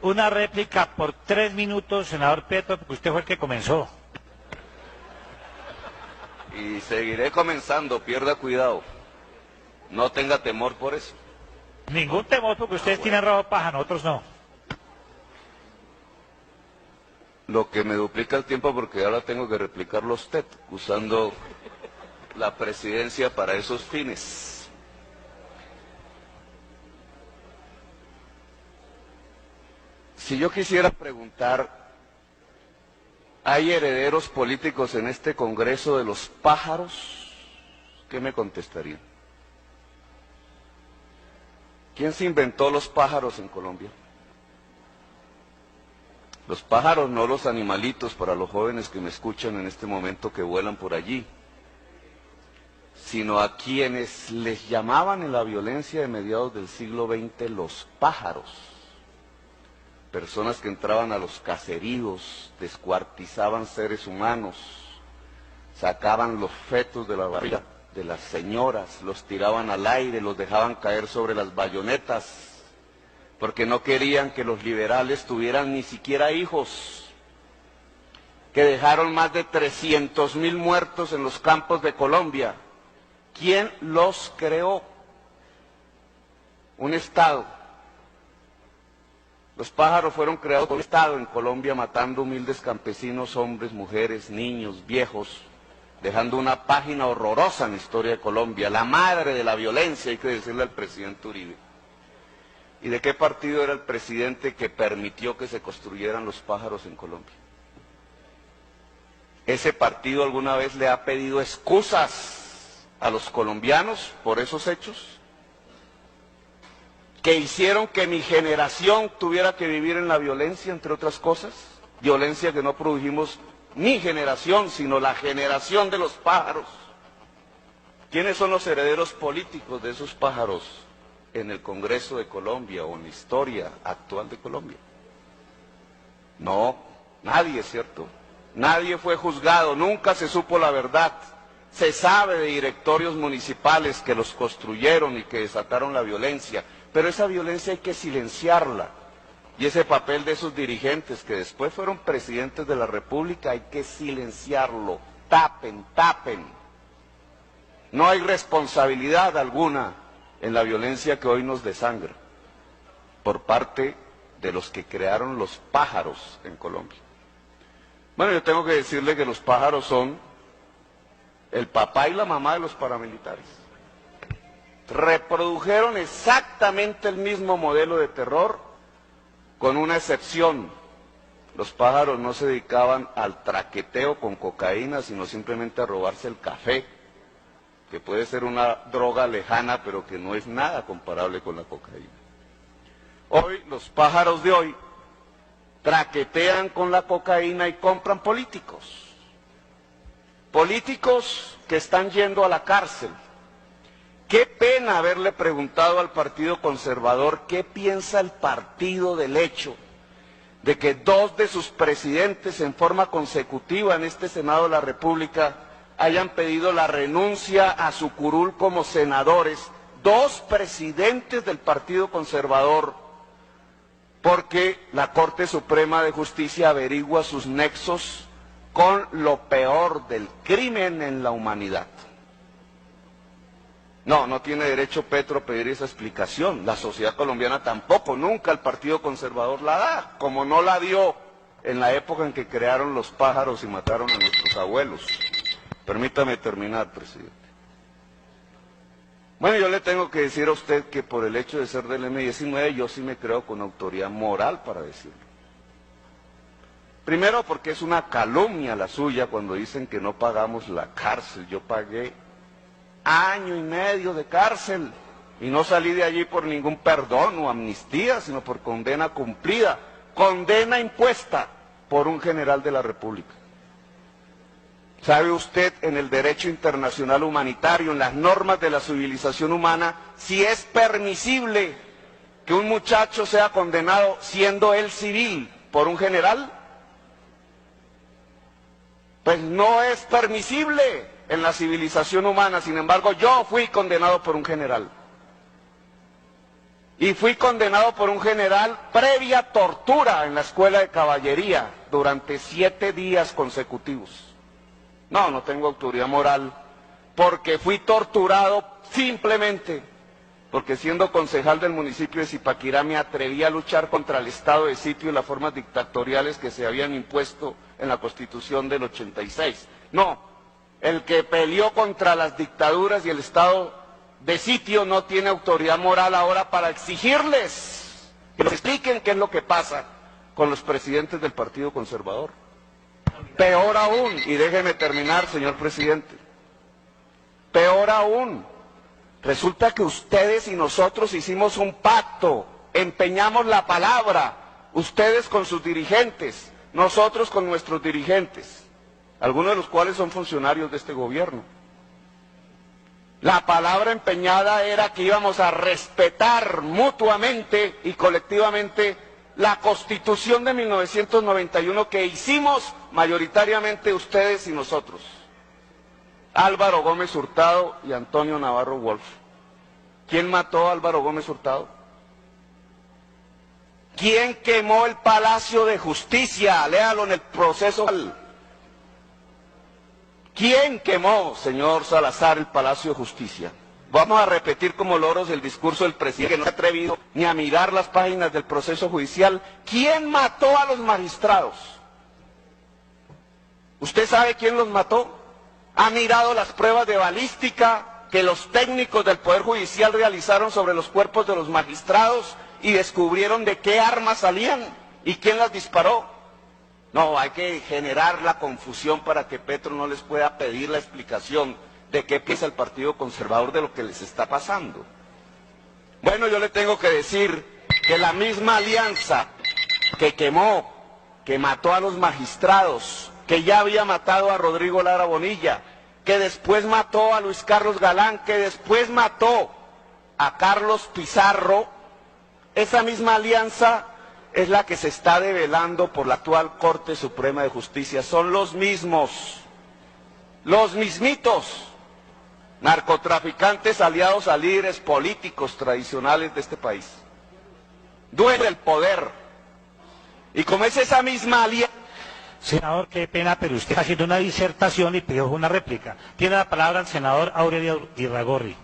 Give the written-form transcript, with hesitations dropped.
Una réplica por 3 minutos, senador Petro, porque usted fue el que comenzó. Y seguiré comenzando, pierda cuidado. No tenga temor por eso. Ningún temor, porque ustedes tienen rabo paja, nosotros no. Lo que me duplica el tiempo porque ahora tengo que replicarlo a usted, usando la presidencia para esos fines. Si yo quisiera preguntar, ¿hay herederos políticos en este Congreso de los pájaros? ¿Qué me contestarían? ¿Quién se inventó los pájaros en Colombia? Los pájaros, no los animalitos, para los jóvenes que me escuchan en este momento que vuelan por allí, sino a quienes les llamaban en la violencia de mediados del siglo XX los pájaros. Personas que entraban a los caseríos, descuartizaban seres humanos, sacaban los fetos de la barriga de las señoras, los tiraban al aire, los dejaban caer sobre las bayonetas, porque no querían que los liberales tuvieran ni siquiera hijos, que dejaron más de 300.000 muertos en los campos de Colombia. ¿Quién los creó? Un Estado. Los pájaros fueron creados por un Estado en Colombia, matando humildes campesinos, hombres, mujeres, niños, viejos, dejando una página horrorosa en la historia de Colombia, la madre de la violencia, hay que decirle al presidente Uribe. ¿Y de qué partido era el presidente que permitió que se construyeran los pájaros en Colombia? ¿Ese partido alguna vez le ha pedido excusas a los colombianos por esos hechos? ¿Que hicieron que mi generación tuviera que vivir en la violencia, entre otras cosas? Violencia que no produjimos mi generación, sino la generación de los pájaros. ¿Quiénes son los herederos políticos de esos pájaros en el Congreso de Colombia o en la historia actual de Colombia? No, nadie, ¿cierto? Nadie fue juzgado, nunca se supo la verdad. Se sabe de directorios municipales que los construyeron y que desataron la violencia, pero esa violencia hay que silenciarla. Y ese papel de esos dirigentes que después fueron presidentes de la República hay que silenciarlo. Tapen, tapen. No hay responsabilidad alguna en la violencia que hoy nos desangra por parte de los que crearon los pájaros en Colombia. Bueno, yo tengo que decirle que los pájaros son el papá y la mamá de los paramilitares. Reprodujeron exactamente el mismo modelo de terror, con una excepción. Los pájaros no se dedicaban al traqueteo con cocaína, sino simplemente a robarse el café, que puede ser una droga lejana, pero que no es nada comparable con la cocaína. Hoy, los pájaros de hoy traquetean con la cocaína y compran políticos. Políticos que están yendo a la cárcel. Qué pena haberle preguntado al Partido Conservador qué piensa el partido del hecho de que 2 de sus presidentes en forma consecutiva en este Senado de la República hayan pedido la renuncia a su curul como senadores, 2 presidentes del Partido Conservador, porque la Corte Suprema de Justicia averigua sus nexos con lo peor del crimen en la humanidad. No, no tiene derecho Petro a pedir esa explicación, la sociedad colombiana tampoco, nunca el Partido Conservador la da, como no la dio en la época en que crearon los pájaros y mataron a nuestros abuelos. Permítame terminar, presidente. Bueno, yo le tengo que decir a usted que por el hecho de ser del M-19 yo sí me creo con autoridad moral para decirlo. Primero porque es una calumnia la suya cuando dicen que no pagamos la cárcel. Yo pagué 1 año y medio de cárcel y no salí de allí por ningún perdón o amnistía, sino por condena cumplida, condena impuesta por un general de la República. ¿Sabe usted en el derecho internacional humanitario, en las normas de la civilización humana, si es permisible que un muchacho sea condenado siendo él civil por un general? Pues no es permisible en la civilización humana, sin embargo yo fui condenado por un general. y fui condenado por un general previa tortura en la escuela de caballería durante 7 días consecutivos. No tengo autoridad moral, porque fui torturado simplemente porque siendo concejal del municipio de Zipaquirá me atreví a luchar contra el estado de sitio y las formas dictatoriales que se habían impuesto en la Constitución del 86. No, el que peleó contra las dictaduras y el estado de sitio no tiene autoridad moral ahora para exigirles que nos expliquen qué es lo que pasa con los presidentes del Partido Conservador. Peor aún, y déjeme terminar, señor presidente, peor aún, resulta que ustedes y nosotros hicimos un pacto, empeñamos la palabra, ustedes con sus dirigentes, nosotros con nuestros dirigentes, algunos de los cuales son funcionarios de este gobierno. La palabra empeñada era que íbamos a respetar mutuamente y colectivamente la Constitución de 1991 que hicimos mayoritariamente ustedes y nosotros. Álvaro Gómez Hurtado y Antonio Navarro Wolf. ¿Quién mató a Álvaro Gómez Hurtado? ¿Quién quemó el Palacio de Justicia? Léalo en el proceso. ¿Quién quemó, señor Salazar, el Palacio de Justicia? Vamos a repetir como loros el discurso del presidente, que no se ha atrevido ni a mirar las páginas del proceso judicial. ¿Quién mató a los magistrados? ¿Usted sabe quién los mató? ¿Ha mirado las pruebas de balística que los técnicos del Poder Judicial realizaron sobre los cuerpos de los magistrados y descubrieron de qué armas salían y quién las disparó? No, hay que generar la confusión para que Petro no les pueda pedir la explicación de qué piensa el Partido Conservador de lo que les está pasando. Bueno, yo le tengo que decir que la misma alianza que quemó, que mató a los magistrados, que ya había matado a Rodrigo Lara Bonilla, que después mató a Luis Carlos Galán, que después mató a Carlos Pizarro, esa misma alianza es la que se está develando por la actual Corte Suprema de Justicia. Son los mismos, los mismitos narcotraficantes aliados a líderes políticos tradicionales de este país. Duele el poder. Y como es esa misma alianza... Senador, qué pena, pero usted está haciendo una disertación y pidió una réplica. Tiene la palabra el senador Aurelio Irragorri.